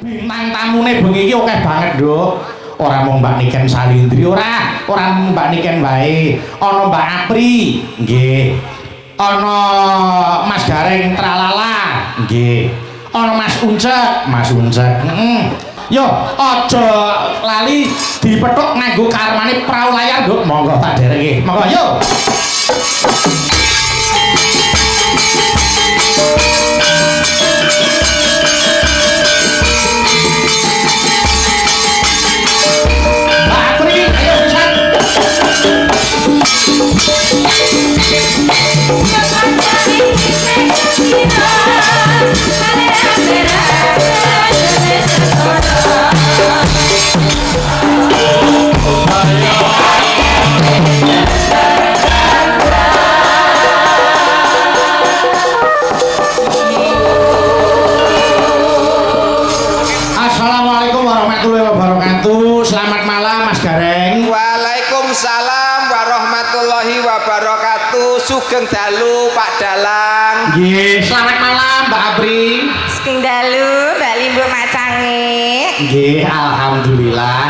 Bintang tamune bengi iki akeh banget, Nduk. Ora mung Mbak Niken Salindri, ora mung Mbak Niken wae. Ana Mbak Apri, nggih. Ana Mas Gareng Tralala, nggih. Ana Mas Uncek, heeh. Yo, aja lali dipethuk nganggo karmane prau layar, Nduk. Monggo tak dereke. Monggo yo. Assalamualaikum warahmatullahi wabarakatuh. Selamat malam Mas Gareng. Waalaikumsalam warahmatullahi wabarakatuh. Sugeng dalu Pak Dalang. Nggih, selamat malam Mbak Apri. Sugeng dalu Mbak Limbo Macange. Nggih, alhamdulillah.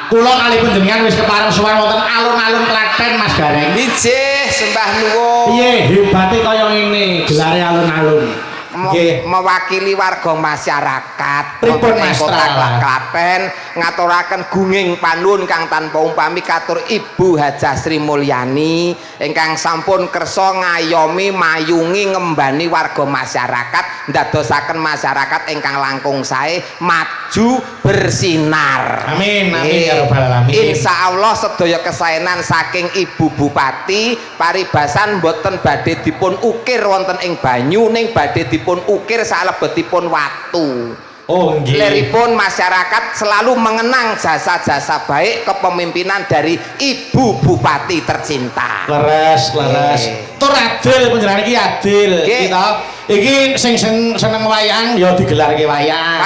Kula kali panjenengan wis kepareng sowan wonten alun-alun Klaten Mas Gareng. Nggih, sembah nuwun. Piye hebate kaya ngene gelare alun-alun? Nggih, Mewakili warga masyarakat pripun Mas Kota Trala? Klaten ngaturaken gunging panuwun kang tanpa umpami katur Ibu Hajah Sri Mulyani ingkang sampun kersa ngayomi mayungi ngembani warga masyarakat ndadosaken masyarakat ingkang langkung sae maju bersinar. Amin, amin ya rabbal alamin. Insyaallah sedaya kesaenan saking Ibu Bupati paribasan boten badhe dipun ukir wonten ing banyu ning badhe dipun ukir salebetipun watu. Oh nggih. Leripun masyarakat selalu mengenang jasa-jasa baik kepemimpinan dari Ibu Bupati tercinta. Leres. Tur adil panjenengan iki adil. Kita iki sing seneng wayang ya digelarke wayang.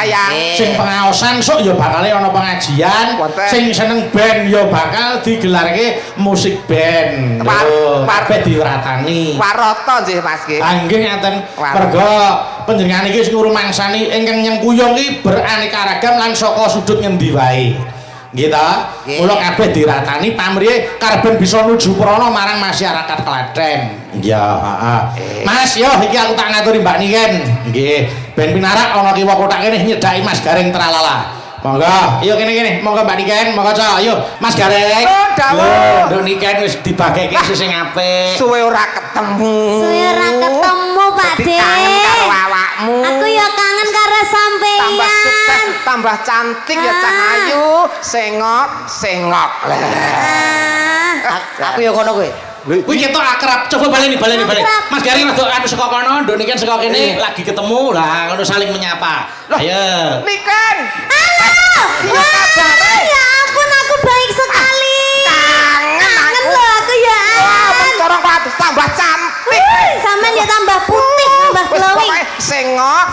Sing pengaosan sok ya bakal ana pengajian. Sing seneng band ya bakal digelarke musik band. Kabeh diratani. Warata nggih Mas nggih. Ah nggih ngaten. Merga panjenengan iki ngrumangsani ingkang nyengkuyung iki beraneka ragam lan saka sudut ngendi wae. Nggih ta? Mula kabeh diratani pamrih karben bisa nuju prana marang masyarakat Klaten. Ya, heeh. Mas, yo iki aku tak ngaturi Mbak Niken. Nggih, ben pinarak ana kiwa kotak kene nyedaki Mas Gareng Tralala. Monggo, ayo kene. Monggo Mbak Niken, monggo ca. Ayo Mas Gareng. Oh, dawuh. Nduk Niken wis dibageke sing apik. Suwe ora ketemu. Pak Dadi De. kangen karo awakmu. Aku ya kangen karo sampeyan. Tambah sukses, tambah cantik ya Cah Ayu. Sengok. Aku ya ngono kowe. Kuwi ketok akrab. Coba baleni. Mas Gareng rada anu saka kono, Nduk Niken saka kene lagi ketemu. Lah ngono saling menyapa. Ayo. Niken. Halo. Iya kabare. Ya ampun aku baik sekali. Kangen lho aku ya. Mencorong kuwi tambah cantik. Sampeyan ya tambah putih, tambah glowing. Sengok.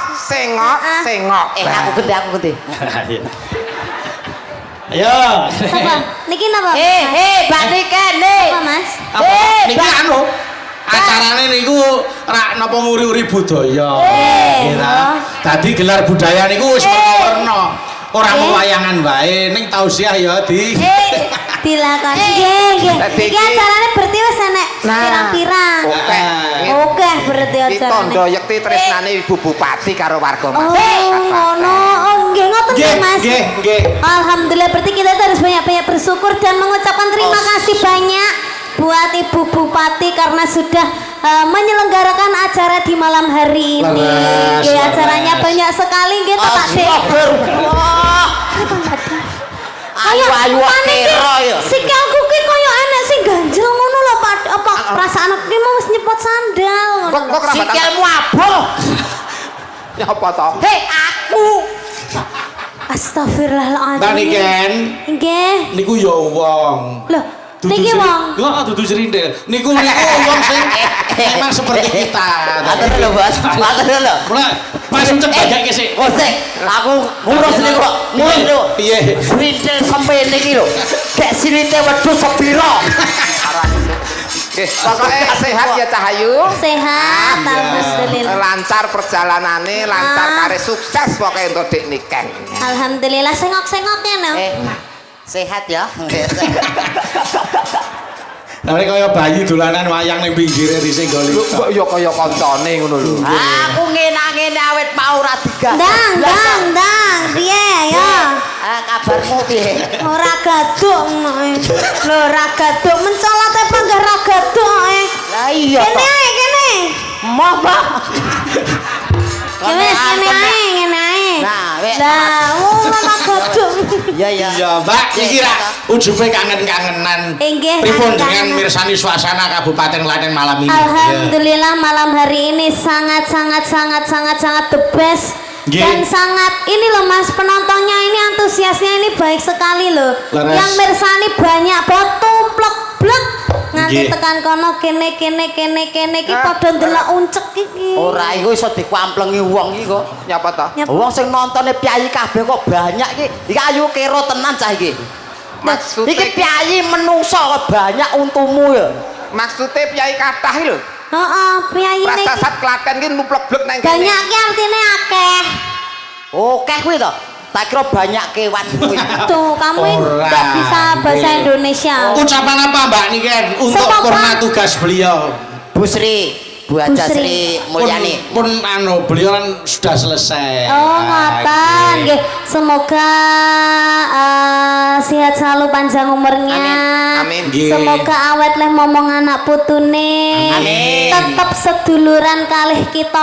Aku gede. Ayo. Apa? Niki napa? Mbak Niken, Apa, Mas? Niki anu acarane niku rak napa nguri-uri budaya. Nggih ta. Dadi gelar budaya niku wis werna. Ora mung wayangan wae ning tausiah ya di. Dilakoni. Nggih. Iki acarane berarti wis enek pirang-pirang. Oke, berarti acarane. Ditondo yekti tresnane Ibu Bupati karo warga Oh, masyarakat. ngono. Oh, nggih ngoten nggih, Mas. Nggih. Alhamdulillah berarti kita harus banyak-banyak bersyukur dan mengucapkan terima kasih banyak buat Ibu Bupati karena sudah menyelenggarakan acara di malam hari ini. Nggih, acaranya banyak sekali nggih to Pak De. Astagfirullah. Ayu kira ya. Sikilku ki koyo enek sing ganjel ngono lho Pak. Apa perasaan aku ki mau wis nyepot sandal. Kok sikilmu aboh. Ya apa to? Hei, aku. Astagfirullahaladzim. Mbak Niken. Nggih. Niku ya wong. Loh, niki wong. Enggak dudu serindel. Niku wong sing memang seperti kita. Matur lho, Bos. Matur lho. Mulai Mas Uncep bajake sik. Oh, sik. Aku ngurus niku kok. Ngurus niku. Piye? Srintil sampe niki lho. Kek sirinte wedhus sepira. Pokoknya sehat ya Cahayu. Sehat, alhamdulillah. Lancar perjalanannya, lancar kare sukses pokoknya untuk dik nikah. Alhamdulillah sengok-sengoknya no. Sehat ya. Nek kaya bayi dolanan wayang ning pinggire risik golek. Kok ya kaya kancane ngono lho. Aku ngene-ngene awet mau ra digas. Dang, piye ya? Kabarmu piye? Ora gaduk lho, ora gaduk mencolote panggah ra gaduk Lah iya Kene ae, kene. Moh. Kene ae. Nah, wek. Lah, ora gaduk. Iya. Iya, Mbak, iki ra ujube kangen-kangenan. Inggih, Pripun kangen-kangenan. dengan mirsani suasana Kabupaten Klaten malam ini? Alhamdulillah malam hari ini sangat the best. Nggih. Dan sangat ini loh Mas, penontonnya ini antusiasnya ini baik sekali loh. Leres. Yang mirsani banyak banget tumplek blek nganti Nggih. tekan kono kene iki padha ndelok uncek iki. Ora iku iso dikuamplengi wong iki kok. Nyapa ta? Wong sing nontone piyayi kabeh kok banyak iki. Iki ayu kira tenan cah iki. Maksudnya Iki piyayi menungso kok banyak untumu ya. maksudnya piyai kathah lho. Heeh, piyayi niki Prasasat Klaten ki nuplek-blek nang kene. banyak ki artine akeh. Oke kuwi to. Tak kira banyak kewan kuwi. Tuh, kamu Ora, nggak bisa bahasa nggih. Indonesia. Ucapan apa Mbak Niken untuk Sepapa. purna tugas beliau? Bu Sri, Bu Haja Bu Sri. Sri Mulyani. Pun beliau kan sudah selesai. Oh, ngoten nggih. Semoga sehat selalu panjang umurnya. Amin. Nggih. Semoga awet leh momong anak putune. Amin. Tetep seduluran kalih kita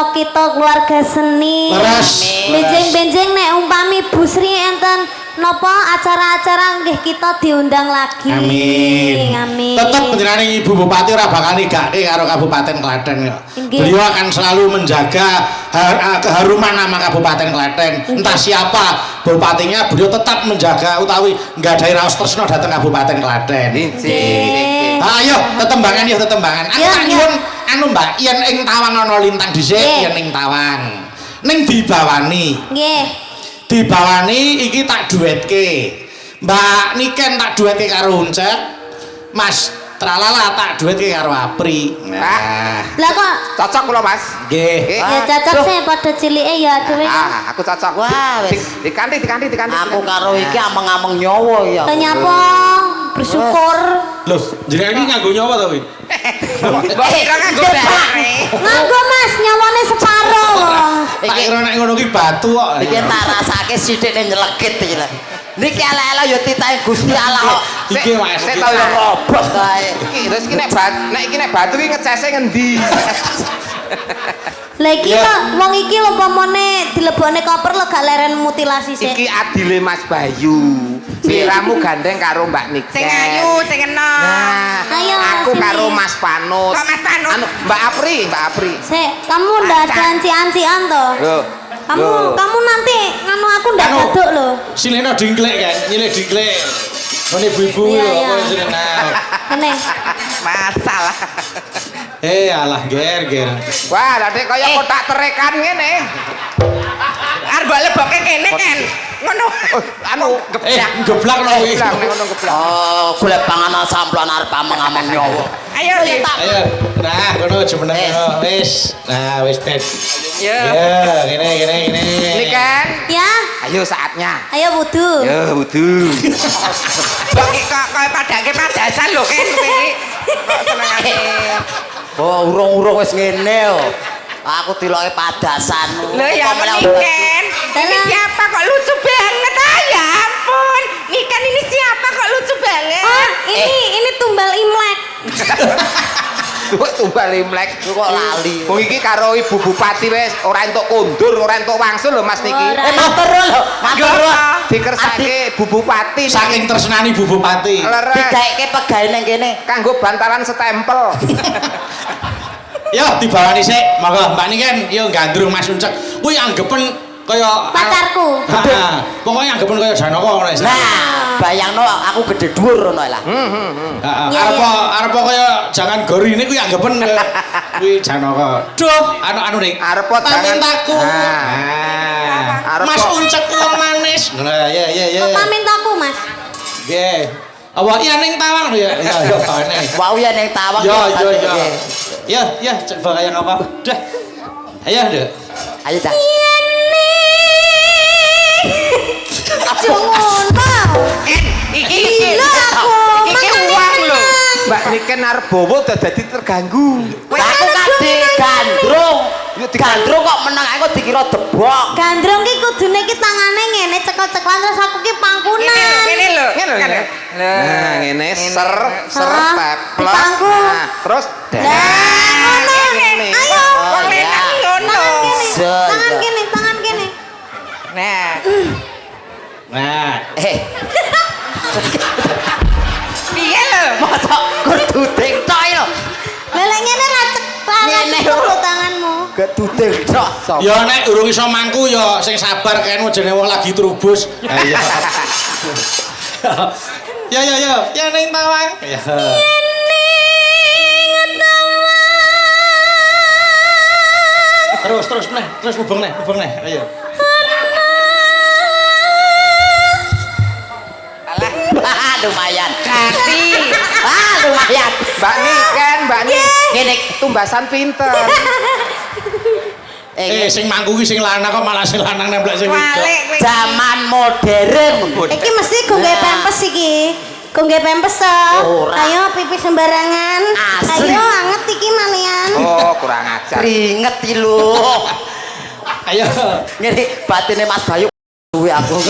keluarga seni. Leres. Benjing-benjing nek umpami Bu Sri enten napa acara-acara nggih kita diundang lagi. Amin. Amin. Tetap penjenengan Ibu Bupati ora bakal nigake karo Kabupaten Klaten kok. Nggih. Beliau akan selalu menjaga keharuman nama Kabupaten Klaten. Entah siapa bupatinya, beliau tetap menjaga utawi nggadahi raos tresna dhateng Kabupaten Klaten. Nggih. Ayo tetembangan ya tetembangan. Aku Ya, tak ya. nyuwun anu Mbak, yen ing Tawang ana lintang dhisik, Nggih. yen ing Tawang. Ning dibawani. Nggih. Dibawani iki tak duetke. Mbak Niken tak duetke karo Uncek. Mas Tralala tak duetke karo Apri. Nah, Lah kok Cocok kula Mas. nggih. ya cocok Loh. sih pada cilike ya dhewe. Aku cocok. Wah, wis. Dikanti. Aku karo iki ameng-ameng nyawa ya. Nyapa bersyukur. Loh, jenengan iki nganggo nyawa to kuwi? Mbok kira nganggo bare. Nganggo Mas nyawane separo. Tak kira nek ngono ki batu kok. Iki tak rasake sithik ning nyelekit iki lho. Niki ala-ala ya titahe Gusti Allah kok. Iki Mas. Sik iki. tau ya Robos kae. Terus iki nek batu ki ngecese ngendi? Lah iki Ya. kok wong iki umpamane dilebokne koper lo gak leren mutilasi sih. Iki adile Mas Bayu. Siramu gandeng karo Mbak Niken. Sing ayu, sing enom. Nah, Ayo, aku sini. karo Mas Panut. Kok Mas Panut? Anu, Mbak Apri. Sik, kamu ndak ada anci-ancian to? Loh. Kamu nanti nganu aku ndak Anu. gaduk lho. Sileno dingklek kan, nyilih dingklek. Ngene ibu-ibu Iya, lho iya. apa jenengan. Kene. Masalah. Alah ger. Wah, lah dek kaya kotak terekan ngene. Arep mbok lebokke kene kan. Ngono. Anu Geblak lho kuwi. geblak nek ngono geblak. Oh, golek panganan samplan arep ameng-ameng nyawa. Ayo, Lis. Ayo. Nah, ngono jemeneng ngono. Wis. Nah, wis bet. Yo. Ya, gini. Niken. Ya, Ayo saatnya. ayo wudu. Ya, wudu. Kok kok padake padasan lho kan kowe iki. Kok senengane. Oh, urung-urung wis ngene yo. Aku diloke padasan. Lho ya Niken. Ini siapa kok lucu banget ah ya ampun. Niken ini siapa kok lucu banget? Oh, ini tumbal Imlek. Tumbal Imlek Kok lali. Wong iki karo Ibu Bupati wis ora entuk kondur, ora entuk wangsul lho Mas niki. Ora. Matur lho, matur lho. Dikersake Bu Bupati Saking tresnani Bu Bupati. leres Digaeke pegawe ning kene. kanggo bantalan stempel. Yo dibawani sik, monggo Mbak Niken yo gandrung Mas Uncek. Kuwi anggepen kaya Pacarku. Heeh. Pokoke anggepen kaya Janaka ngono wis. Nah, bayangno aku gede dhuwur ngono lah. Heeh. Iya, Arep kaya jangan gorine kuwi anggepen kaya kuwi Janaka. Duh, anu ning. Arep jangan pamintaku. Arep Mas kok- Uncek wong manis. Nah, ya. Kok pamintaku, Mas? Nggih. Apa iya ning Tawang ya? Ya bane. Wau ya ning Tawang. Ya, coba kayak apa? Dah. Ayo, Dek. Ayo dah. Jangan Iki lho aku. iki uang lho. Mbak Niken arep bowo dadi terganggu. Aku kadhe gandrung. Gandrung kok meneng aku dikira debok. Gandrung ki kudune ki tangane ngene cekel-cekelan terus aku ki pangkunan. Ngene lho. Nah, ngene ser Ah, peplok. dipangku. Nah, terus Lah ngono. Ayo. Wong lanang ngono. Tangan kene. Nah, Nah, piye lho? Masa keduding tok lho. Lelek ngene ra Ngene lho tanganmu. Keduding tok. ya nek urung iso mangku ya sing sabar kene jenenge wong lagi trubus. Ayo. Ya ning Tawang. Ya. Terus hubung nih. Ayo. Lumayan. Ganti. Lumayan. Mbak Niken Ngene tumbasan pinter. Sing mangku ki sing lanang kok malah sing lanang nemplek sing wedok. Walik kowe. zaman modern. Iki mesti gongge pempes iki. Gongge pempes to. Ora. Ayo pipi sembarangan. Asli. Ayo anget iki malian. Oh, kurang ajar. Keringet iki lho. Ayo. Ngene batine Mas Bayu kuwi aku.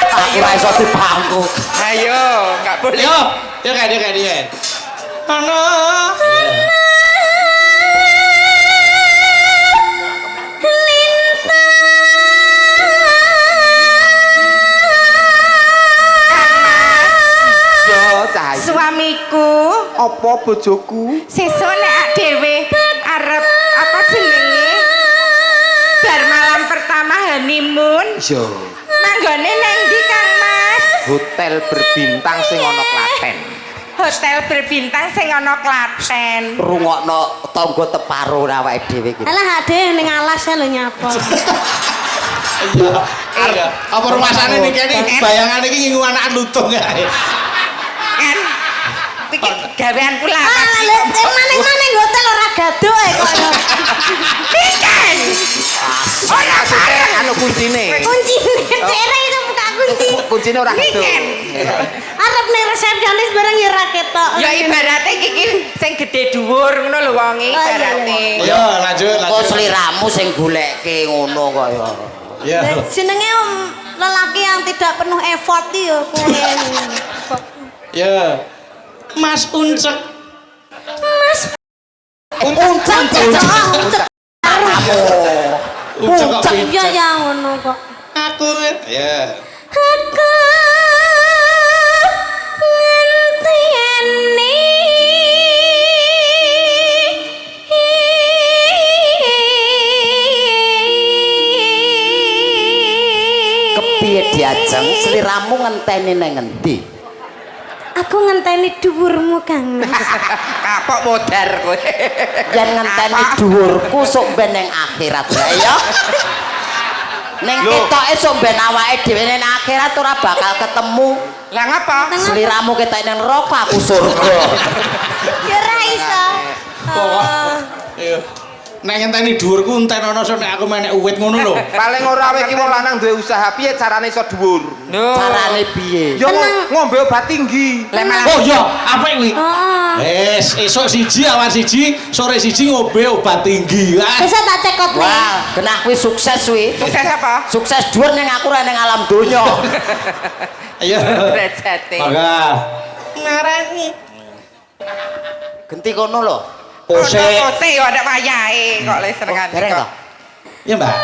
Aku ra iso dipangku. Ayo, enggak boleh. Yo, ya kayak. Ana. Yo, Cahaya. Suamiku Apa bojoku? sesuk nek dhewe arep apa jenenge? Bar malam pertama honeymoon. Yo, Manggone nang ndi Kang Mas? hotel berbintang sing ana Klaten. Hotel berbintang sing ana Klaten. Rungokno tangga teparo awake dhewe iki. Alah ade ning alas lho nyapa. Iya. Apa rumasane ning kene bayangane iki ngingu anakan lutung ae. Kan iki gawean pula Ah, apa lho mana hotel ora gaduh kok. Pikan. Ora bareng. Anu kuncine. Kunci daerah itu buka kunci. Kuncine ora gitu. Pikan. Arep ning resepsionis bareng ya ra ketok. Ya ibarate iki sing gedhe dhuwur ngono lho wong iki ibarate. Yo, lanjut. Kok sliramu sing goleke ngono kok ya. Ya. Jenenge lelaki yang tidak penuh effort ya kuwi. Ya. Mas Uncek. Uncak cocok. Uncek kok Uncak pincek. ya ngono kok. Aku. Ya. Aku ngenteni Kepiye diajeng sliramu ngenteni nang ngendi? Aku ngenteni dhuwurmu Kang Mas. Kapok modar kowe. Yen ngenteni dhuwurku sok ben ning akhirat ya ya. Ning ketoke sok ben awake dhewe ning akhirat ora bakal ketemu. Lah ngapa? Sliramu ketok ning neraka aku surga. Ya ora iso. Iya. Nek ngenteni dhuwurku enten ana sok nek aku menek uwit ngono lho. Paling ora awake iki wong lanang duwe usaha piye carane iso dhuwur? Lho. Carane piye? Yo ngombe obat tinggi. Lah malah Oh iya, apa kuwi? Oh. Wes, esuk siji, awan siji, sore siji ngombe obat tinggi. Ah. Bisa tak cekot nih. Wah, genah kuwi sukses kuwi. sukses apa? Sukses dhuwur ning aku ra ning alam donya. Ayo. Derajate. Maka Ngarani. Genti kono lho. Ose. Ose yo ada wayahe kok le senengane Dereng to? kok. Ya, Mbak.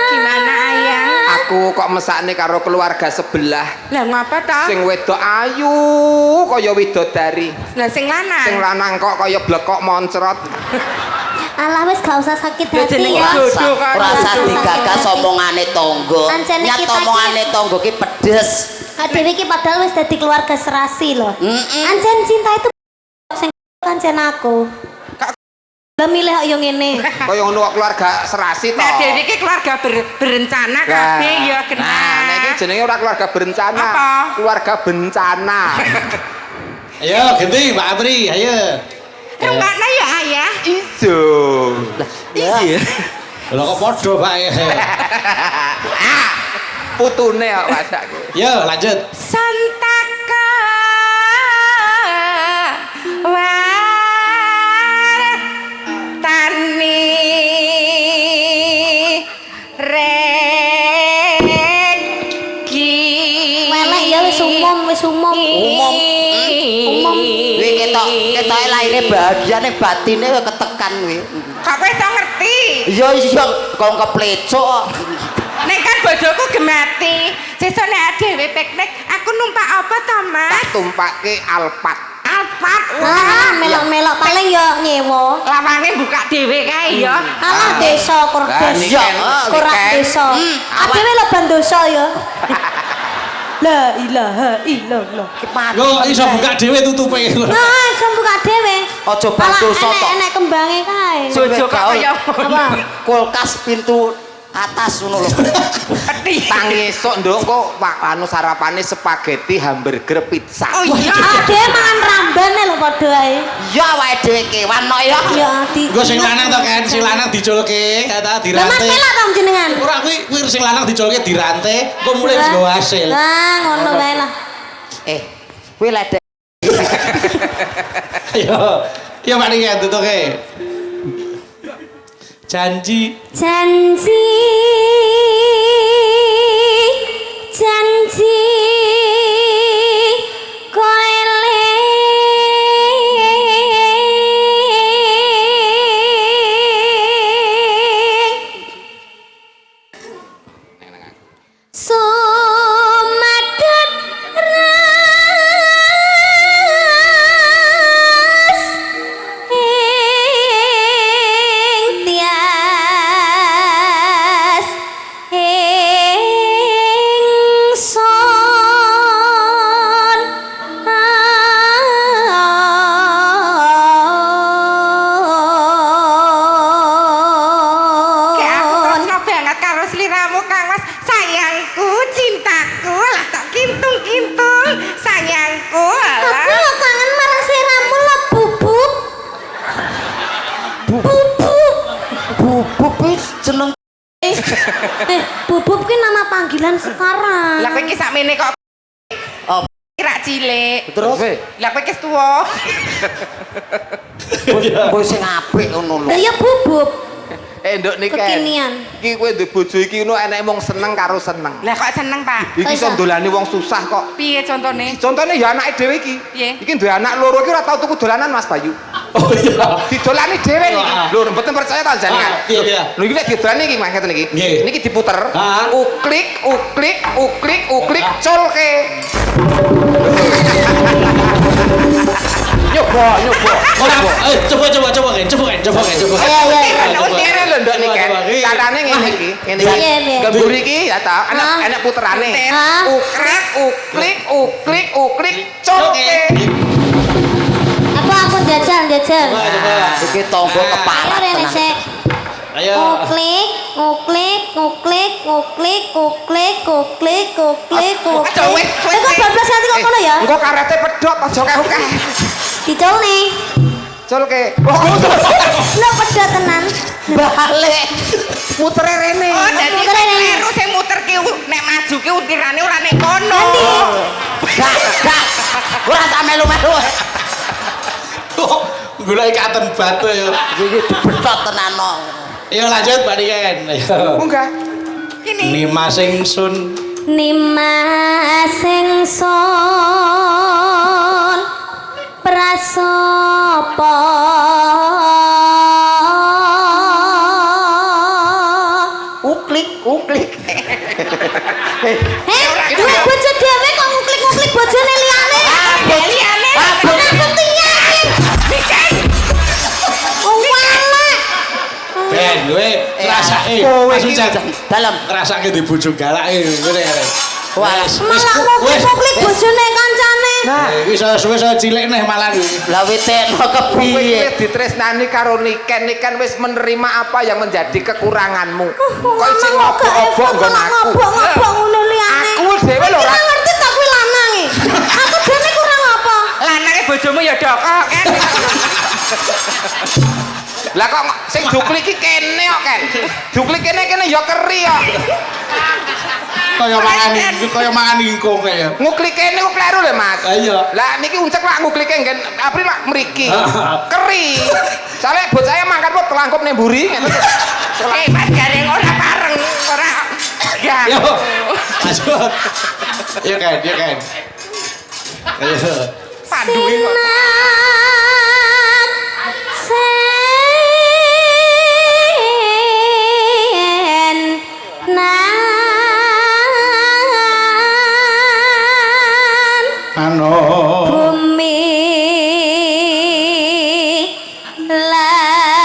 Gimana ayang? aku kok mesakne karo keluarga sebelah. Lah ngapa ta? Sing wedok ayu kaya widodari. Lah sing lanang. Sing lanang kok kaya blekok moncrot. Alah wis gak usah sakit Ya, hati jenenge ya. jodoh kan. Rasa digagas omongane tangga. Ancene Nyat kita ki- omongane tangga ki pedes. Dhewe iki padahal wis dadi keluarga serasi loh. Heeh. Ancen cinta itu sing kancen aku. Lah milih kok yo ngene. Kaya ngono kok keluarga serasi to. Nah, Dewi iki keluarga berencana kabeh ya kena. Nah, nek iki jenenge ora keluarga berencana. Apa? Keluarga bencana. Ayo ganti Mbak Apri ayo Rungokno ya ayah. Ijo. Iya. lho kok padha Pak Putune kok wadakku. yo lanjut Santaka tani regi. Welek ya wis umum. Umum. Umum. Kuwi ketoke laire bahagiane batine ketekan kuwi. Kok kowe iso ngerti? Iya iya kok keplecok. Nek kan bojoku gemati. Sesuk nek dhewe piknik, aku numpak apa to, Mas? Tak tumpake alpat. Alphard. Ah, melok-melok paling yo nyewa. Lawange buka dhewe kae ya. Alah desa Lah, kurdes. niken, Kurak niken. desa. Adewe leban dosa ya. La ilaha illallah. yo iso buka dhewe tutupe Nah, iso buka dhewe. Aja bandosa tok. Enek kembange kae. Jojo kok kaya Apa? Kulkas pintu atas ngono lho. peti. Tang esuk nduk kok anu sarapane spaghetti, hamburger, pizza. Oh iya. Ade mangan rambane lho padha ae. Ya awake dhewe kewan no ya. Ya di. Engko sing lanang to kan, sing lanang diculke, kata Lah Mas dirantai. melak to jenengan. Ora kuwi sing lanang diculke dirantai, engko mulai wis nggo hasil. Lah ngono wae lah. Kuwi ledek Yo Pak Niki tutuke. Janji Janji janji koeling sumadat ras ing tias ingsun Kayak aku tresno banget karo sliramu Kang Mas. Sayangku, cintaku, lah tak kintung-kintung. Sayangku, Aku alah. lo kangen marang siramu lah bubuk. Bubuk. bubuk wis jeneng Bubuk ki nama panggilan sekarang. Lah kowe iki sakmene kok Oh. kira cilik. terus Lah kowe iki wis tuwa. kowe sing apik ngono lho. Lah ya bubuk. Nduk niki. Kekinian. Iki kowe duwe bojo iki ngono enek mung seneng karo seneng. Lah kok seneng, Pak? Iki iso ndolani wong susah kok. Piye contone? Contohnya ya anake dhewe iki. Piye? Iki duwe anak loro iki ora tau tuku dolanan Mas Bayu. Oh iya. Didolani dhewe iki. Ah. Lho mboten percaya ta jenengan. Iya, iya. Lho iki nek didolani iki Mas ngeten iki. Nggih. Niki diputer. Ah. Uklik uklik uklik uklik Ah. colke. Nyoba nyoba. Ora coba kan. Iya, iya, iya. Utire lho nduk niki. Coba, coba. Carane ngene iki. Ngene iki. Iya, iya. Gembur iki ya ta, Ah. enak puterane. Ah. Uklik uklik uklik uklik colke. Aku jajal. Iki tangga Ayo keparat rene tenan. sik. Ayo. Nguklik. Aja wis, wis. Kok bablas nanti kok ngono ya? Engko karete pedhot aja kehukeh. Dicul nih. Colke. Lo pedot tenan. Balik. Mutere rene. Oh, dadi Muter ini. kleru sing muter ki nek maju ki utirane ora nek kono. Gak. Ora tak melu-melu. Gula ikatan batu yo. Iki dibethot tenan no. Ayo lanjut Pak Niken. Ayo. Munggah. Kini. Nimas ingsun Nimas ingsun prasapa Uklik. Duwe bojo dhewe kok nguklik-nguklik bojone liyane. Liyane. Buktinya. Walak. Ben kowe ngrasake kowe maksud iki dalam ngrasake di bojo galake ngene ya. wah Malah nguklik-nguklik bojone kancane. Wis wis cilik neh malah iki. lah witekno kowe kepiye ditresnani karo Niken wis menerima apa yang menjadi kekuranganmu. Kok isih ngobok ngobok nggon aku. Ngobok ngono liyane. Aku dhewe lho Ora ngerti tak kuwi lanang e. Aku dene kurang apa? Lanange bojomu ya dokok kan. Lah kok sing duklik iki kene kok Ken. Duklik kene ya keri kok. Kaya mangan ingkung kaya. Nguklik kene kok kleru lho Mas. Iya. Lah niki uncek lak nguklike nggen April lak mriki. Keri. Soale bocahnya mangkat kok telangkup ning mburi ngene. Mas gareng ora pareng, ora. Yo. Masuk. Yo kan. Ayo. Panduwe kok. Bumi langit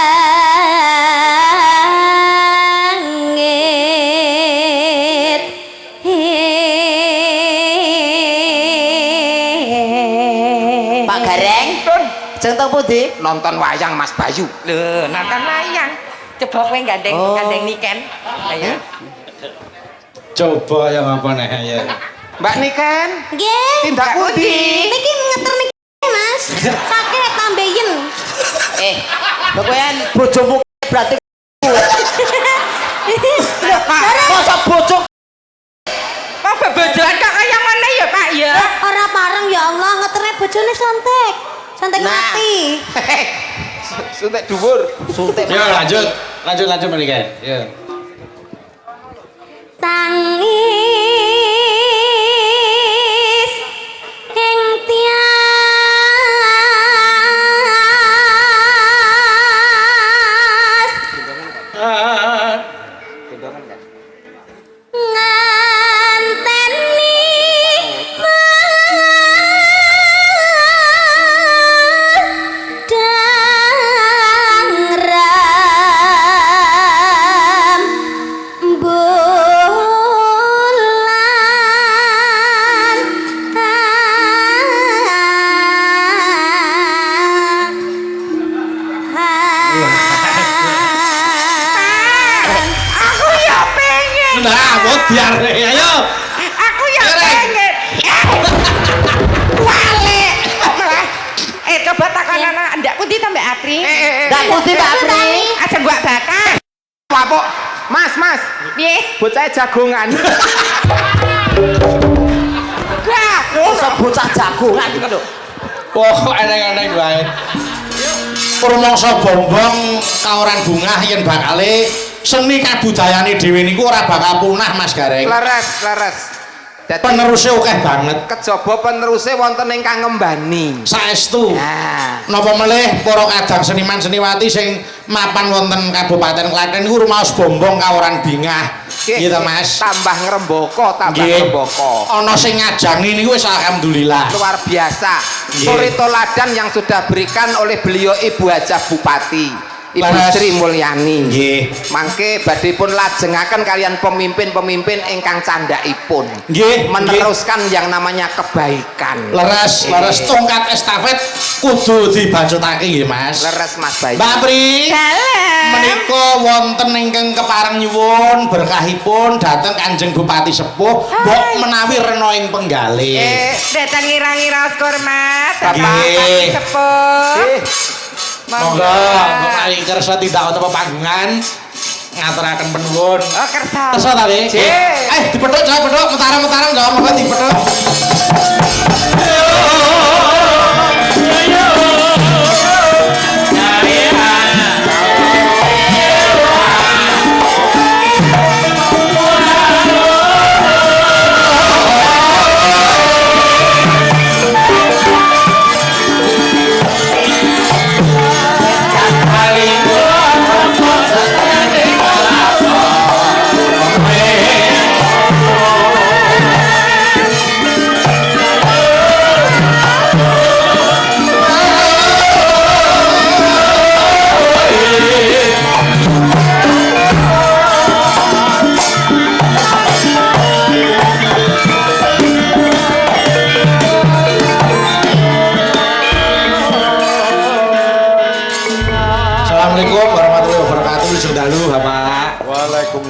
Pak Gareng jeng teng pundi Nonton wayang Mas Bayu. Lho, nonton layang. Coba kowe gandeng Niken. Ayo. Coba yang apa nih ya. Mbak Niken, nggih tindak pundi? niki ngeter niki Mas sakit tambahin kowean bojomu berarti masa bojo Kok bebojoan kok kaya ngene ya, Pak ya? ora pareng ya Allah ngeterne bojone santek mati Suntik dhuwur. suntik Yo lanjut menika. Yo. Tangis ing tias nganteni madang Aku ya pengen. Nah, buat biar ayo. Aku ya pengen. Wale. Coba takon ana ndak pundi ta Mbak Apri? ndak pundi Pak Apri Aja gua bakar. Lapuk. Mas. Piye? Bocah jagongan. iso bocah jagongan iki lho Oh, eneng-eneng wae. Rumangsa bombong kaoran bungah yen bakale seni kabudayane dhewe niku ora bakal punah Mas Gareng. Leres. Dadi Peneruse akeh banget. kejaba peneruse wonten ingkang ngembani. Saestu. Nah, Napa melih para kadang seniman seniwati sing mapan wonten Kabupaten Klaten niku rumaos bombong kaoran bingah. Gitu Mas. Tambah ngrembaka, Nggih. ngrembaka. Ana sing ngajangi niku wis alhamdulillah. Luar biasa. Nggih. Suri toladan yang sudah berikan oleh beliau Ibu Hajah Bupati Ibu Leres. Sri Mulyani. Nggih. Mangke badhe pun lajengaken kalian pemimpin-pemimpin ingkang candhaipun Nggih, meneruskan yang namanya kebaikan. Leres tongkat estafet kudu dibacutake nggih Mas. Leres Mas Bayu. Mbak Pri. Dalam. Menika wonten ingkang kepareng nyuwun berkahipun dhateng Kanjeng Bupati Sepuh mbok menawi rena ing penggalih. Datang ngira-ngira hormat. Nggih. Sepuh. Monggo menawi kersa tidak wonten pepanggungan ngaturaken penuwun. Oh, kersa. Kersa ta nggih? Dipethuk Jawa pethuk mutaran-mutaran Jawa monggo dipethuk.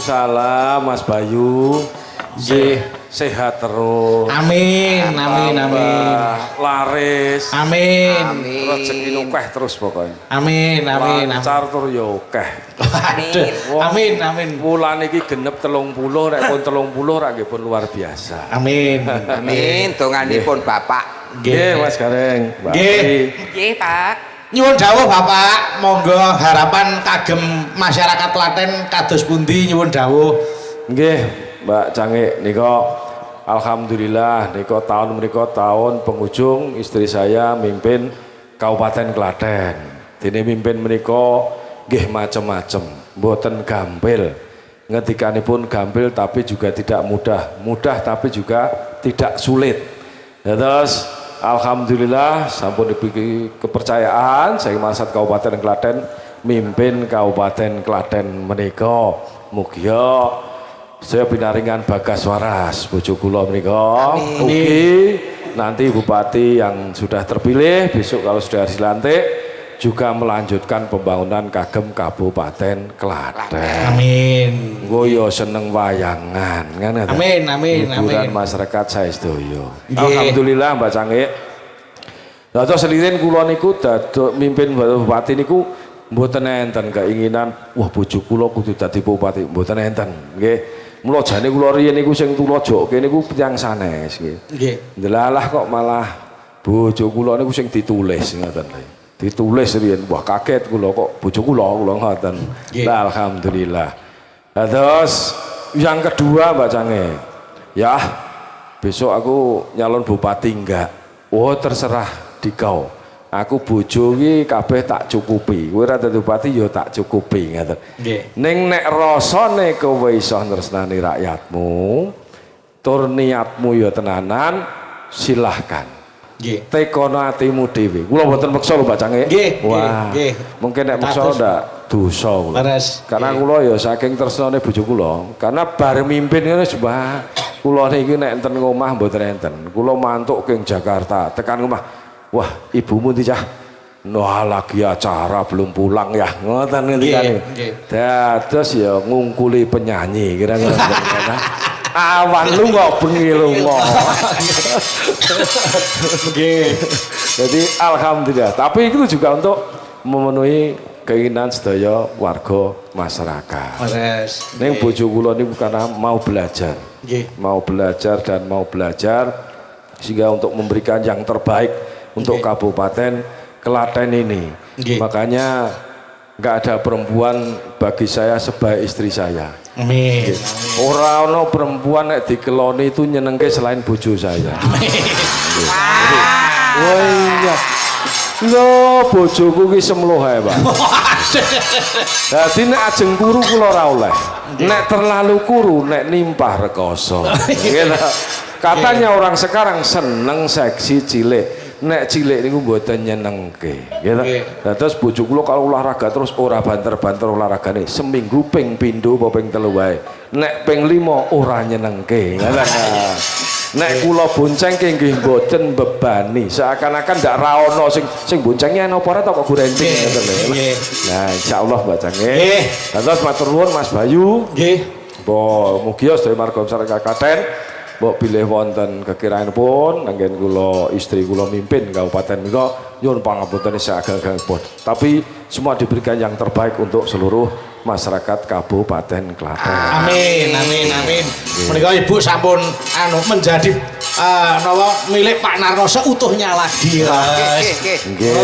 Waalaikumsalam Mas Bayu. Sehat terus. Amin, amin, amin. Laris. Amin. Rezeki nukeh terus pokoknya. Amin, amin. Lancar tur yo akeh. Amin, amin. Wulan iki genep 30, nek pun 30 ra nggih pun luar biasa. Amin. Amin, donganipun Bapak. Nggih, Mas Gareng. Mbak Nggih. Pri. Nggih, Pak. Nyuwun dawuh Bapak, monggo harapan kagem masyarakat Klaten kados pundi nyuwun dawuh. Nggih, Mbak Cangik nika alhamdulillah nika tahun menika tahun penghujung istri saya mimpin Kabupaten Klaten. Dene mimpin menika nggih macem-macem, mboten gampil. Ngetikanipun gampil tapi juga tidak mudah, mudah tapi juga tidak sulit. Ya, terus alhamdulillah sampun diberi kepercayaan saya Masat Kabupaten Klaten mimpin Kabupaten Klaten menika. Mugia saya pinaringan bagas waras bojo kula menika. Ugi nanti bupati yang sudah terpilih besok kalau sudah dilantik juga melanjutkan pembangunan kagem Kabupaten Klaten. Amin. Nggo yo seneng wayangan kan. Amin, amin, hiburan amin. masyarakat saestoyo. Nggih. Alhamdulillah Mbak Cangik. Dados selirin kula niku dadok mimpin bupati niku mboten enten keinginan wah bojo kula kudu dadi bupati, mboten enten. Nggih. Mula jane kula riyen niku sing tulojokke niku tiyang sanes nggih. Nggih. Ndelalah kok malah bojo kula niku sing ditulis ngoten lho. Ditulis riyen wah kaget kula kok bojo kula ngoten. Nah, alhamdulillah. Nah, terus yang kedua Mbak Cange. Ya, besok aku nyalon bupati enggak? Oh, terserah dikau. Aku bojo iki kabeh tak cukupi. Kowe ora dadi bupati ya tak cukupi ngoten. Nggih. Ning nek rasane kowe iso tresnani rakyatmu, tur niatmu ya tenanan, silahkan. Nggih. Tekono atimu dhewe. Kula mboten meksa lho Mbak Cange. Nggih, Wah. nggih. Mungkin nek meksa Kados. ndak dosa kula. Leres. Karena Nggih. kula ya saking tresnane bojo kula. Karena bar mimpin ngene Mbah. Kula niki nek enten ngomah mboten enten. Kula mantuk king Jakarta, tekan omah. Wah, ibumu ndi cah? Nah, lagi acara belum pulang ya. Ngoten ngendikane. Nggih. Dados ya ngungkuli penyanyi kira-kira. Awan lu kok bengi lunga. Nggih. Jadi alhamdulillah. Tapi itu juga untuk memenuhi keinginan sedaya warga masyarakat. Leres. Ning bojo kula niku karena mau belajar. Nggih. Mau belajar dan mau belajar sehingga untuk memberikan yang terbaik untuk Nggih. Kabupaten Klaten ini. Nggih. Makanya nggak ada perempuan bagi saya sebaik istri saya. Amin. Ora ana perempuan nek dikeloni itu nyenengke selain bojo saya. Wah iya. Lho bojoku ki semluh ae, Pak. Dadi nek ajeng kuru kula ora oleh. Nek terlalu kuru nek nimpah rekoso. Gitu. Katanya orang sekarang seneng seksi cilik. Nek cilik niku mboten nyenengke, gitu. Nah, terus bojo kula kalau olahraga terus ora banter-banter olahragane, seminggu ping pindho apa ping 3 wae. Nek ping 5 ora nyenengke. Nek kula bonceng nggih mboten bebani, seakan-akan ndak ra ono sing boncengnya ana apa ora kok gurenting ngoten lho. Nah, insyaallah Mbak Cange. Nggih. Terus matur nuwun Mas Bayu. Nggih. Mbok mugi sedaya marga masyarakat Klaten mbok pilih wonten kekiraanipun anggen kula istri kula mimpin kabupaten menika nyuwun pangapunten saged-sagedipun. Tapi semua diberikan yang terbaik untuk seluruh masyarakat Kabupaten Klaten. Amin, amin, amin. Menika Ibu sampun menjadi milik Pak Narno seutuhnya lagi. Nggih.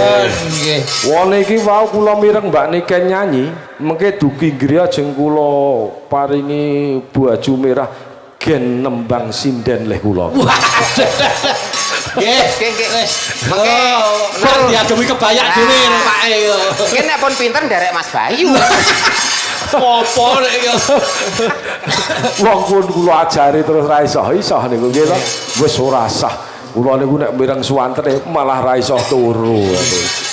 Nggih. Wong iki wau kula mireng Mbak Niken nyanyi, mengke dugi griya jeng kula paringi baju merah gen nembang sinden leh kula. Nggih. Nggih. Wis. Mengke Kok diademi kebayak dhewe Pak e. Mungkin nek pun pinter nderek Mas Bayu. Apa nek ya. Wong pun kula ajari terus ra iso niku nggih to. Wis ora sah. Kula niku nek mireng suwantene malah ra iso turu.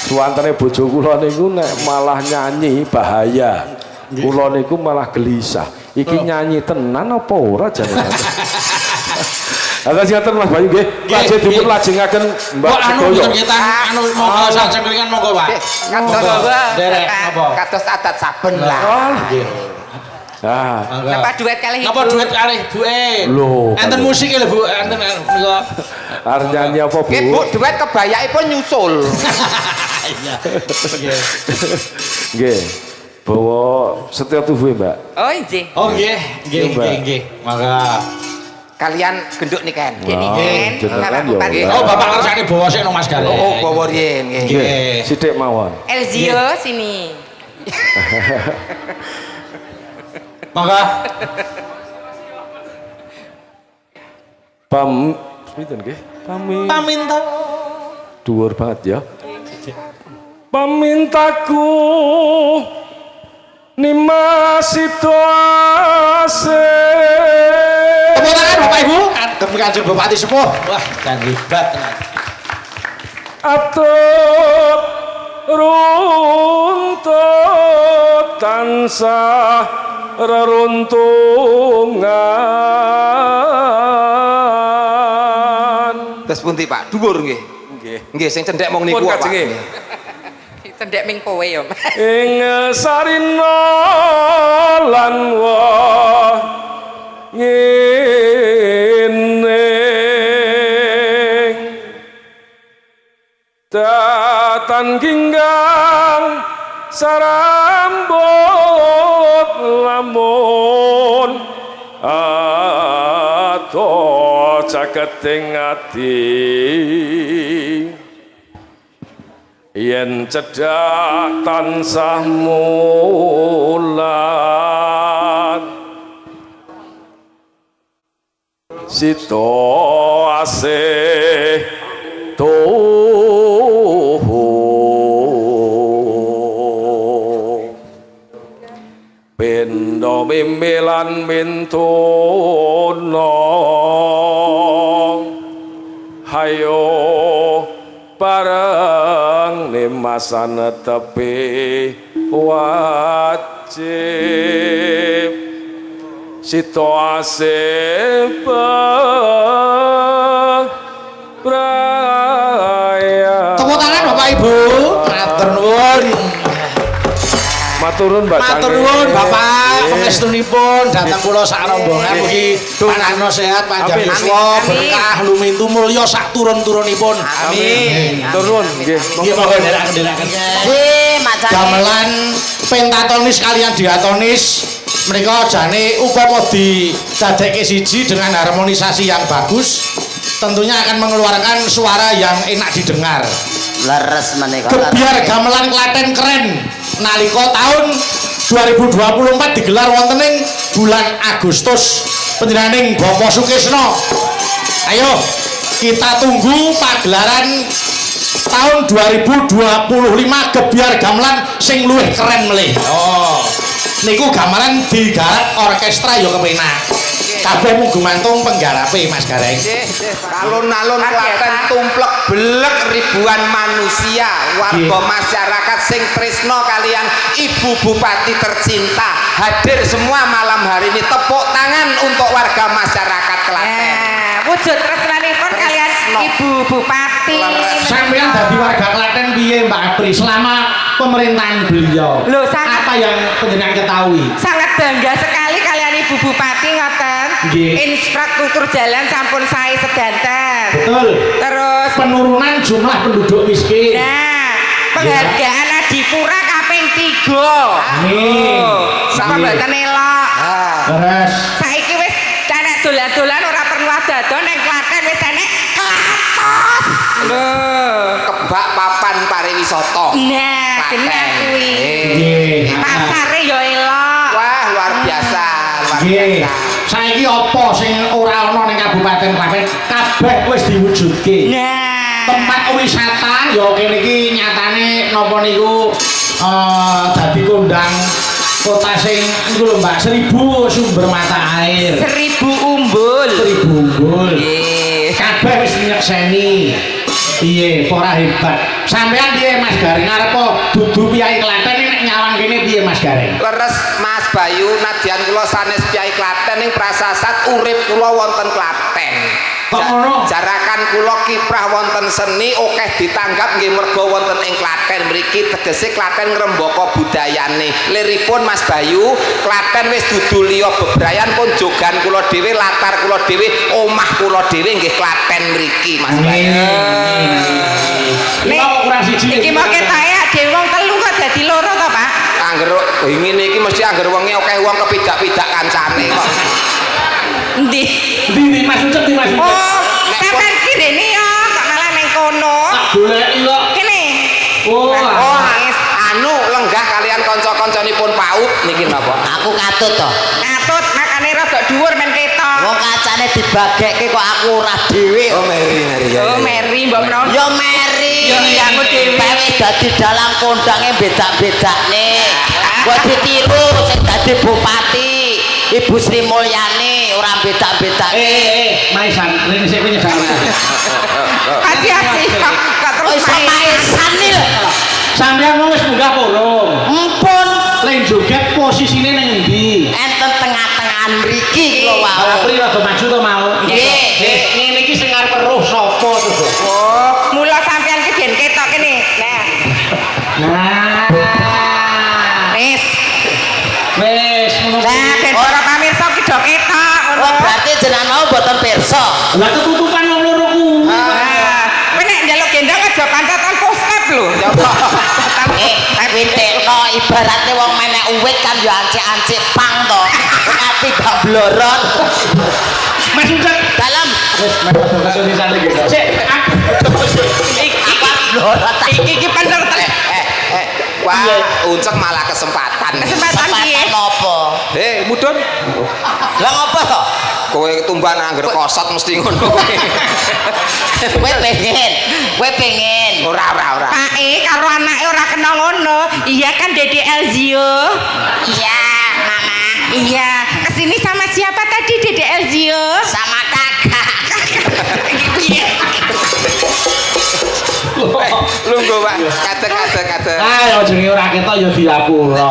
Suwantene bojo kula niku nek malah nyanyi bahaya. Kula niku malah gelisah. Iki nyanyi tenan apa ora jane. Ada sinten Mas Bayu nggih. Lajeng dipun lajengaken Mbak Sedoyo. Monggo sajeng keringan monggo Pak. Kados Derek napa? kados adat saben lah. Nggih. Ah, Napa duet kalih ibu? Napa duet kalih ibuke? Lho, Enten kalau- musik lho Bu, enten nika. arep nyanyi apa, Bu? Nggih Bu, duet kebayakipun nyusul. Iya. Nggih. Nggih. Bawa setia tubuh, Mbak. Oh nggih. Oh nggih, nggih, Iya, Mbak. nggih, nggih. Maka Kalian genduk niken. Gini Wah, kan, jenengan Bapak ya. Bupati. oh Bapak kersane bawa sik no Mas Gareng. Oh, bawa riyen nggih. Nggih. Sithik mawon. Elzio sini. Maka Pinten nggih? paminta Dhuwur banget ya. Pamintaku nimasito ase. tepuk tangan Bapak Ibu. Adem Kanjeng Bupati sepuh. Wah, dan hebat tenan. Atut runtut tansah reruntungan. Terus pundi Pak? Dhuwur nggih. Nggih. Nggih sing cendhek mong niku Pun Pak. kajenge. Cendek ming kowe ya. Mas. Ing sarina lan ngene tatan ginggang sarambut lamun ato caketing ati yen cedhak tansah mulat sito asih pendo mimilan mintuno hayo bareng nimasan tepi wajib situasi beraya. Tepuk tangan Bapak Ibu. Matur nuwun. Maturun Mbak Matur Canggih. nuwun Bapak, Nggih. pangestunipun dhateng kula sak rombongan Nggih. mugi pangantos sehat panjang Amin. yuswa Amin. berkah lumintu mulya sak turun-turunipun. Amin. Turun nggih. Nggih monggo ndherekaken. Mak Canggih. Gamelan pentatonis kalian diatonis mereka jane upama didadekke siji dengan harmonisasi yang bagus tentunya akan mengeluarkan suara yang enak didengar. Leres menika. Gebiar gamelan Klaten keren nalika tahun 2024 digelar wonten ing bulan Agustus panjenenganing Bapak Sukisno. Ayo kita tunggu pagelaran tahun 2025 gebiar gamelan sing luwih keren melih. Oh. Niku gamelan digarap orkestra ya kepenak. Kabeh mung gumantung penggarape Mas Gareng. Alun-alun Klaten tumplek belek ribuan manusia warga masyarakat sing tresno kalian Ibu Bupati tercinta hadir semua malam hari ini. Tepuk tangan untuk warga masyarakat Klaten. Wujud tresnanipun kalian Ibu Bupati. Sampeyan dadi warga Klaten piye Mbak Apri selama pemerintahan beliau? Loh, sangat- apa yang panjenengan ketahui? Sangat bangga sekali kalian Ibu Bupati ngoten. Nggih. Infrastruktur jalan sampun sae sedanten. Betul. Terus Penurunan jumlah penduduk miskin. nah, penghargaan Adipura kaping 3. Amin. Sapa Nggih. mboten elok. Terus Saiki wis enek dolan-dolan ora perlu adadon ning Klaten wis enek Klatos. Lho. Kebak papan pariwisata. Nah, Klaten. bener kuwi. nggih. Pasare ya elok. Wah, luar biasa, luar Nggih. biasa. Saiki apa sing ora ana ning Kabupaten Klaten kabeh wis diwujudke. Nah, Tempat wisata ya kene iki nyatane napa niku dadi kondang kota sing niku lho Mbak 1000 sumber mata air. 1000 umbul. 1000 unggul. Nggih. Kabeh wis nyekseni. Piye, ora hebat. Sampeyan piye Mas Gareng arep dudu piyai Klaten nek nyawang kene piye Mas Gareng? Leres Mas Bayu nadyan kula sanes Kyai Klaten ing prasasat urip kula wonten Klaten. Kok ngono? Jarakan kula kiprah wonten seni akeh ditanggap nggih mergo wonten ing Klaten mriki tegese Klaten ngrembaka budayane. Liripun Mas Bayu, Klaten wis dudu liya bebrayan pun jogan kula dhewe, latar kula dhewe, omah kula dhewe nggih Klaten mriki Mas Bayu. Nek kurang siji. Iki mau ketoke dhewe wong telu kok dadi loro to, Pak? Angger ngene iki mesti angger wonge akeh wong kepidak-pidak kancane kok. Endi? Ndi Mas Ucep di Mas Ucep. Oh, sampean kirene ya, kok malah neng kono. Tak goleki kok. Kene. Oh, Oh, anu lenggah kalian kanca-kancanipun PAUD niki napa? Aku katut to. Katut makane rada dhuwur men ketok. Wong kacane dibagekke kok aku ora dhewe. Oh, Mary. Oh, Mary mbok menawa. Ya Mary. Ya aku dhewe. Wis dadi dalang kondange bedak-bedakne. Kok ditiru sing dadi bupati. Ibu Sri Mulyani ora bedak-bedake. Maisan, rene sik punya sama. Hati-hati. Kok Oh terus iso maesan iki lho. Sampeyan wis munggah purung. Mumpun Lain joget posisine ning endi? enten tengah-tengahan mriki kula wau. Apri rada maju to mau. Nggih. Ngene iki sing arep weruh sapa to, Bos? Oh, mula sampean ki ben ketok kene. Nah, Nah. wis. Wis ngono. Nah, ben para pamirsa ki do ketok Oh ngono. berarti jenengan mau boten pirsa. Lah ketutupan wong loro ku. Nah, kowe nek njaluk gendong aja pancatan postep lho. Wintekno ibaratnya wong menek uwit kan ya ancik-ancik pang to. Ati gak blorot. Mas Ucep. Dalam Wis mas di sana gitu. Sik, apa blorot. Iki ki bener tenan. Wah, uncek malah kesempatan. Kesempatan piye? Apa? Mudun. Lah ngopo to? Kowe tumban angger kosot mesti ngono kowe. Kowe pengen. Ora. Pake karo anake ora kenal ngono. Iya kan Dede Elzio? Iya, Mama. Iya. Kesini sama siapa tadi Dede Elzio? Sama kakak. Piye? Lungguh, Pak. Kate. ayo jenenge ora ketok ya dilapura.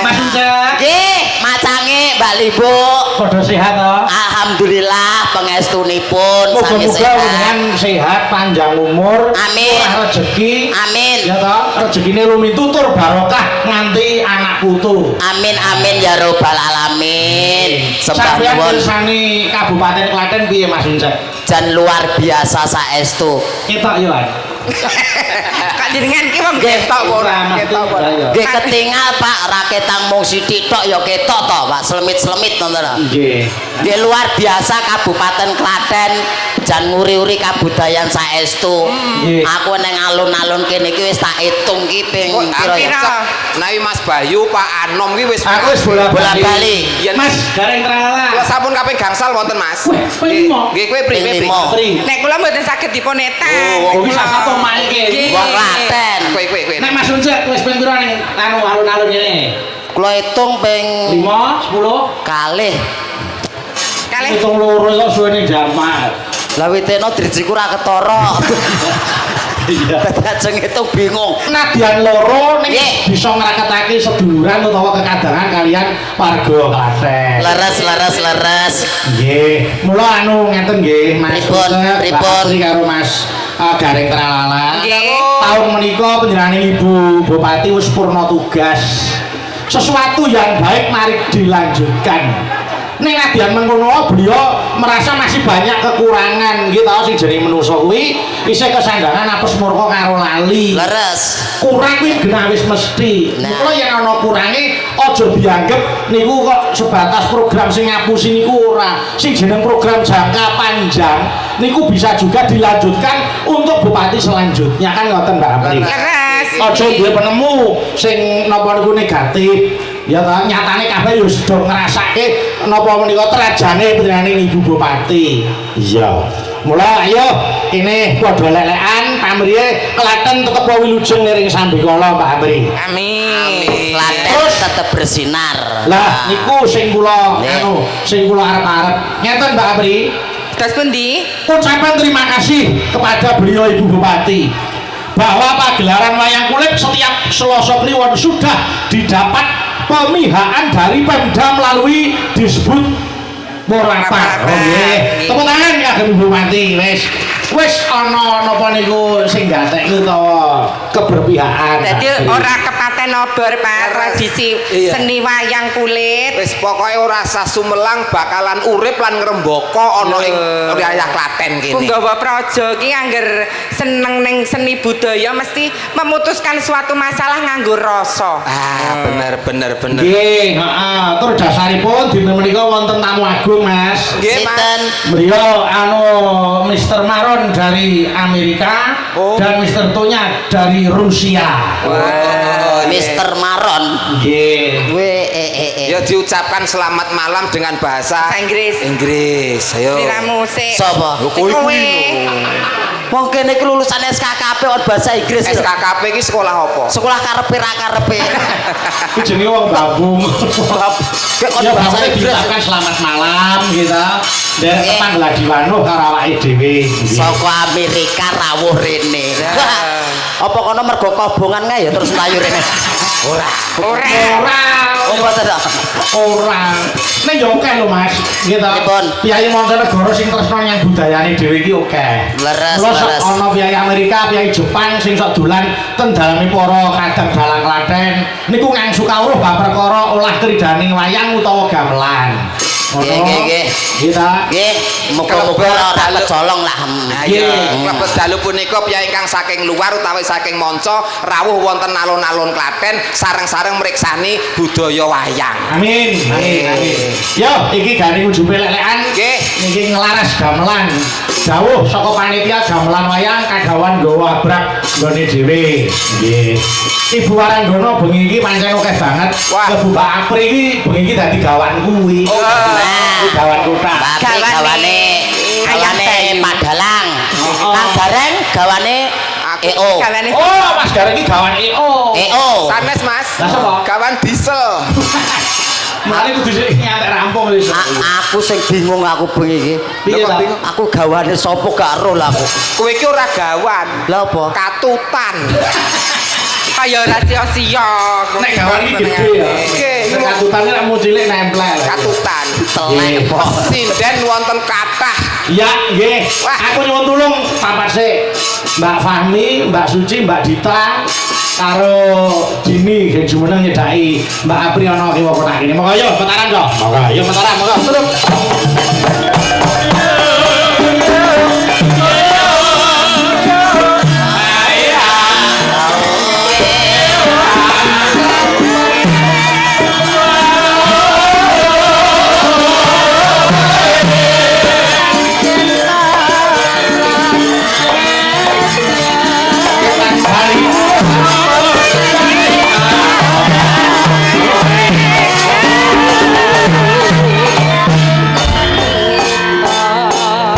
Mas Ucep. Nggih, macange Mbak Libu. Padha sehat to? Alhamdulillah pengestunipun sami Muga-muga sehat. dengan sehat, panjang umur, Amin. murah rezeki. Amin. Ya toh, rezekine lumitutur barokah nganti anak putu. Amin ya robbal alamin. Sembah Sampeyan nuwun. pirsani Kabupaten Klaten piye Mas Ucep? Jan luar biasa saestu. Ketok yo, An. Kak jenengan ki wong getok ora? Ketok ora. Nggih ketingal Pak, raketang mung sithik tok ya ketok to, Pak. Slemit-slemit ngoten lho. Nggih. Nggih luar biasa Kabupaten Klaten jan nguri-uri kabudayan saestu. Nggih. Aku ning alun-alun kene iki wis tak hitung ki ping pira ya. Nawi Mas Bayu, Pak Anom ki wis Aku wis Bola-bali. Yen Mas, gareng tralala. kula sampun kaping gangsal wonten Mas. Weh, ping lima. Nggih kowe priwe? Ping lima. Nek kula mboten saged dipun etan. Oh, wis apa mae iki? Wong Klaten. Kowe. Nek Mas Ucep wis ping pira ning anu alun-alun kene? Kula hitung ping 5, 10. kalih. Kalih Hitung loro kok suwene jamak. Lah witeno drijiku ora ketara. Iya. Dadi ajeng hitung bingung. Nadyan loro ning Nggih. bisa ngraketake seduluran utawa kekadangan kalian warga Klaten. Leres. Nggih, mula anu ngenten nggih Mas Pripun, Ucep, pripun? Pak Apri karo Mas Gareng Tralala. Nggih. Tahun menika panjenenganing Ibu Bupati wis purna tugas. Sesuatu yang baik mari dilanjutkan. Ning nadyan mengkono beliau merasa masih banyak kekurangan gitu sing jenenge menungso kuwi isih kesandangan apes murka karo lali. Leres. Kurang kuwi genah wis mesti. Nah. Mula yen ana kurange aja dianggep niku kok sebatas program sing ngapusi niku ora. Sing jeneng program jangka panjang niku bisa juga dilanjutkan untuk bupati selanjutnya kan ngoten Mbak Apri. leres. Aja duwe penemu sing napa niku negatif. Ya ta nyatane kabeh yo sedang ngrasake napa menika trajane panjenenganing Ibu Bupati. Iya. Mula ayo kene padha lelekan pamriye Klaten tetep wilujeng niring sambikala Mbak Apri. Amin. Klaten Terus? tetep bersinar. Lah niku sing kula Nggih. anu sing kula arep-arep. Ngeten Mbak Apri, Terus pundi? ucapan terima kasih kepada beliau Ibu Bupati bahwa pagelaran wayang kulit setiap Selasa Kliwon sudah didapat pemihaan dari Pemda melalui disebut Morapat. Oh nggih. Tepuk tangan kagem Ibu Mati wis ana napa niku sing gatekku utawa keberpihakan. Dadi ora kepaten obor Pak tradisi seni wayang kulit. Wis pokoke ora sah sumelang bakalan urip lan ngrembaka ana ing wilayah Klaten kene. Punggawa praja iki angger seneng ning seni budaya mesti memutuskan suatu masalah nganggo rasa. Bener. Nggih, heeh. Tur dasaripun dinten menika wonten tamu agung, Mas. Nggih, Mas. Sinten? Beliau Mr. Maron dari Amerika dan Mr. Tonya dari Rusia. Mr. Maron. Nggih. Ya diucapkan selamat malam dengan bahasa Inggris. Ayo. Sliramu sik. Sapa? Kowe. Wong kene iki lulusan SKKP on bahasa Inggris. SKKP iki sekolah apa? Sekolah karepe ra karepe. Ku jenenge wong babung. Kek on Ya bahasa bahasa Inggris. diucapkan selamat malam gitu. Dan tanggal diwanuh karo awake dhewe. Saka Amerika rawuh rene. Apa kono mergo kobongan kae ya terus mlayu rene. Ora. Oh mboten. Ora. Nek yo akeh lho Mas, gitu. Pripun? Piyai mancanegara sing tresna nyang budayane dhewe iki akeh. Leres. Ana piyai Amerika, piyai Jepang sing sok dolan ten daleme para kadang dalang Klaten niku ngangsu kawruh bab perkara olah kridaning wayang utawa gamelan. Nggih. Kita Nggih, muga-muga ora kecolong lah. Klebet dalu punika piyai ingkang saking luar utawi saking manca rawuh wonten alun-alun Klaten sareng-sareng mriksani budaya wayang. Amin. Yo, iki gane ujupe lelekan. Nggih. Niki nglaras gamelan. Dawuh saka panitia gamelan wayang kagawan nggawa abrak nggone dhewe. Nggih. Ibu Waranggana bengi iki pancen akeh banget. Wah. Ibu Mbak Apri iki bengi iki dadi gawan kuwi. Nah, Gawan kota. gawane Padalang. Kang Gareng gawane EO. Gawane Oh, Mas Gareng iki gawan EO. Sanes Mas. Lah sapa? Kawan diesel. Mari kudu sik ngantek rampung wis. Aku sing bingung aku bengi iki. Piye ta? Aku gawane sapa gak roh lah aku. Kowe iki ora gawan. Lah apa? Katutan. kaya ora sia-sia. Nek gawan iki gede ya. Nggih. Katutane nek mau cilik nempel. Katutan. Telek apa? Sinden wonten kathah. Iya, nggih. Aku nyuwun tulung papat sik. Mbak Fahmi, Mbak Suci, Mbak Dita karo Dini sing jumeneng nyedaki Mbak Apri ana kiwa kotak kene. Monggo yo petaran to. Monggo, yo petaran, monggo. Terus.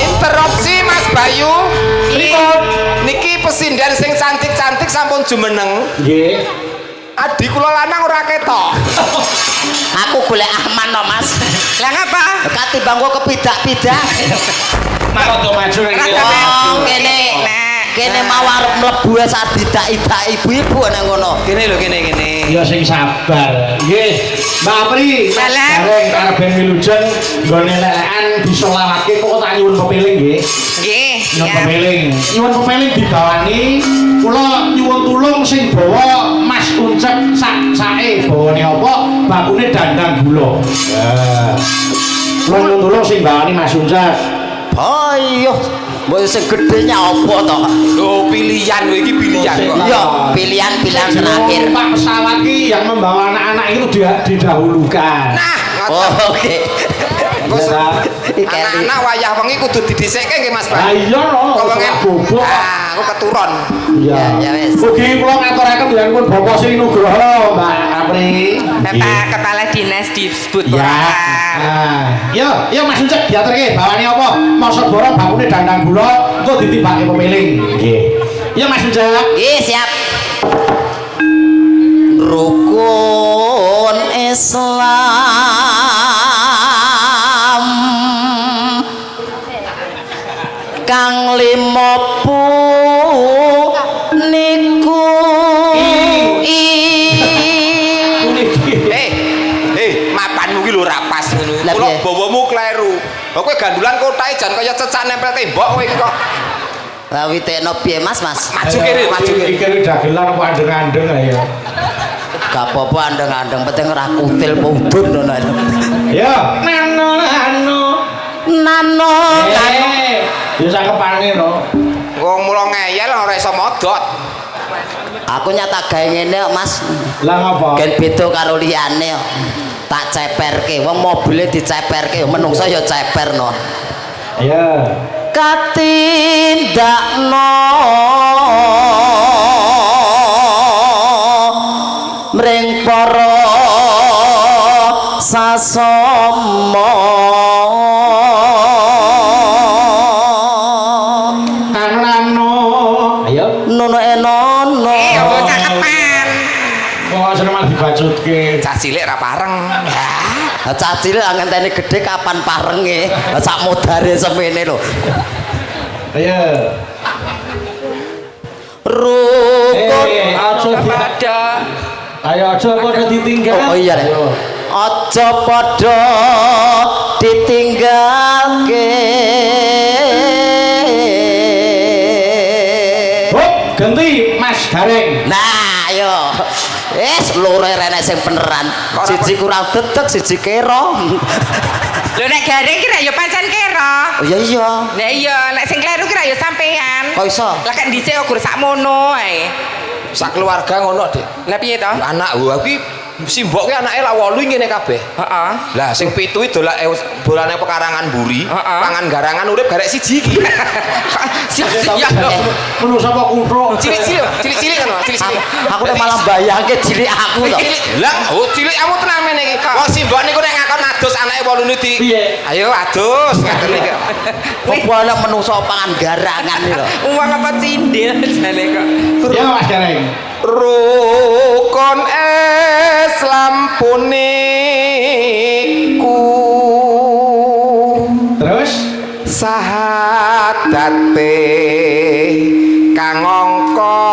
Interupsi Mas Bayu. Niki pesindan sing cantik-cantik sampun jumeneng. Nggih. Adi kula lanang ora ketok. Aku golek Ahman no Mas. Lah ngapa? Katimbang kok kepidak-pidak. Mangko maju iki. Oh, kene mau arep mlebu sak didak-idak ibu-ibu nang ngono. Kene lho kene. Ya sing sabar. Nggih. Mbak Apri, bareng karo Ben Wilujeng nggone lelekan bisa lawake kok tak nyuwun pepiling nggih. Nggih. Nyuwun Ya. pepiling. Nyuwun pepiling dibawani kula nyuwun tulung sing bawa Mas Uncek sak-sake bawane apa? Bakune dandang gula. Ya. Kula nyuwun tulung sing bawani Mas Uncek. Ayo, mbok sing gedenya apa to? Lho pilihan kowe iki pilihan kok. Iya, pilihan-pilihan terakhir. Pak pesawat iki yang membawa anak-anak itu didahulukan. Nah, Oh, oke. anak-anak wayah wengi kudu didhisikke nggih Mas Lah Bayu. iya lho, Kewengen bobok. aku keturun. Iya. Ya wis. Mugi kula ngaturaken dhuwuripun Bapak Sri Nugroho, Mbak Apri. Bapak Kepala Dinas disebut Ya. Nah, yo Mas Uncek diaturke bawane apa? Masa borong bakune dandang gula engko ditibake pepiling. Nggih. Yo Mas Uncek. Nggih, siap. Rukun Islam kang limopu niku Mapanmu ki lho ra pas ngono. Lah, Kula piye? bawamu kleru. Kowe gandulan kotahe jan kaya cecak nempel tembok kowe iki kok. Lah witekno piye Mas? Maju kiri, maju kiri. Iki dagelan kok andeng-andeng ya. Gak apa-apa andeng-andeng penting ora kutil mudun ngono. Ya, nano. Ya sakepane no. Wong mulo ngeyel ora iso modot. Aku nyata gawe ngene kok Mas. Lah ngapa? Gen beda karo liyane kok. Tak ceperke, wong mobile diceperke, menungso ya ceperno. Ya. Katindakno mring para sasama Nano. Ayo. nono enono Apa cakepan? Kok seneng malah dibacutke. Cah cilik ra pareng. cah cilik ngenteni gedhe kapan parenge sak modare semene lho Ayo. rukun Aja ayo aja padha ditinggal. oh iya Rek. Aja padha ditinggalke Ganti Mas Gareng. nah ayo loro rene sing beneran siji kurang dedeg siji kero Lho nek Gareng ki ra ya pancen kira. oh iya Lah iya, nek sing kleru ki ra ya sampean. kok iso Lah kan dhisik kok gur sakmono ae. Sak keluarga ngono, Dik. Lah piye to? Anak gua kuwi simbok kuwi anake lak 8 ngene kabeh. Heeh. Lah sing 7 iki dolane pekarangan buri, Heeh. pangan garangan urip garek siji iki. Siap. Menurut sapa kuthuk. Cilik-cilik kan, cilik-cilik. aku udah malah bayangke cilik aku to Lah, cilik kamu tenan mene iki. Wong simbok niku nek ngakon adus anake 8 di. Piye? Ayo adus ngaten iki. kok ana menungso pangan garangan iki lho Uang apa cindil jane kok. Ya Mas Gareng. Rukun Islam puniku Terus sahadate kang angka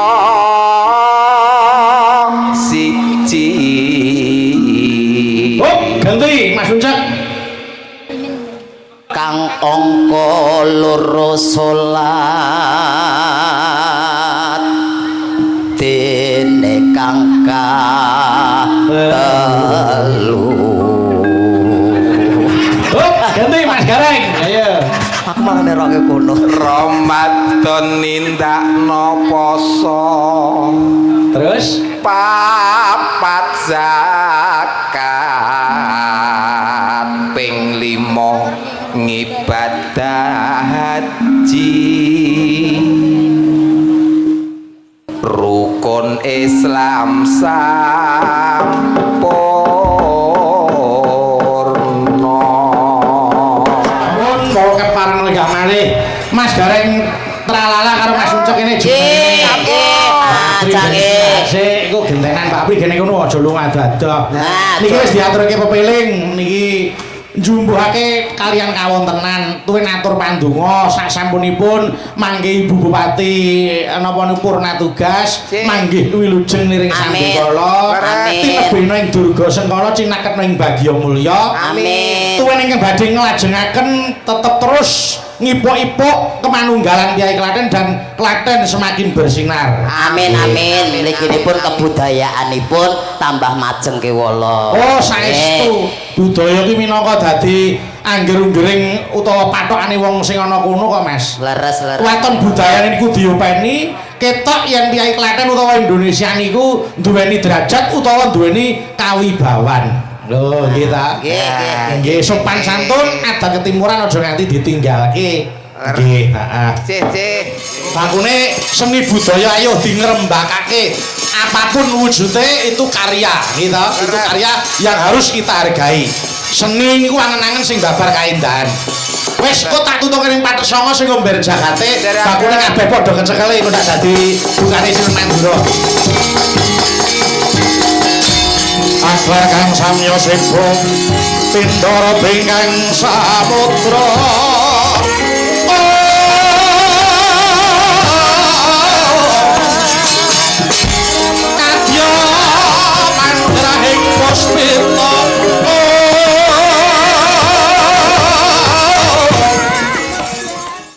siji. ganti Mas Uncak. kang angka loro salat dene kang telu Ganti Mas Gareng. Ayo. aku malah neroke kono Ramadan nindakno poso Terus papat zakat ping 5 ngibadah haji rukun Islam sampurna. mau kepareng lega malih. Mas Gareng tralala karo Mas Uncak ini Sik iku gentenan Pak Pri gene kono aja lunga dadah. Nah, Niki wis diaturke pepeling niki njumbuhake kalian kawontenan tuwin atur pandonga sasampunipun manggih Ibu Bupati napa niku purna tugas manggih wilujeng niring sambikala titebena ing durga sengkala cinaketna ing bagya mulya amin tuwin ingkang badhe nglajengaken tetep terus ngipuk-ipuk kemanunggalan Kyai Klaten dan Klaten semakin bersinar. amin amin mliginipun kebudayaanipun tambah majeng kewala Oh saestu budaya ki minangka dadi angger-unggering utawa pathokane wong sing ana kono kok Mas. leres Waton budaya niku diopeni ketok yen Kyai Klaten utawa Indonesia niku duweni derajat utawa duweni kawibawan. Lho nggih ta? Nggih sopan santun adat ketimuran aja nganti ditinggalke. Nggih, heeh. Cih. Bakune seni budaya ayo dingrembakake apapun wujudnya itu karya gitu itu karya yang harus kita hargai seni niku angen-angen sing babar kaendahan wis kok tak tutuk ning Patek Sanga sing ngomber jagate bakune kabeh padha kecekele kok tak dadi bukane Sinten Mandura Akbar kang samya sibuk pindara bingkang samudra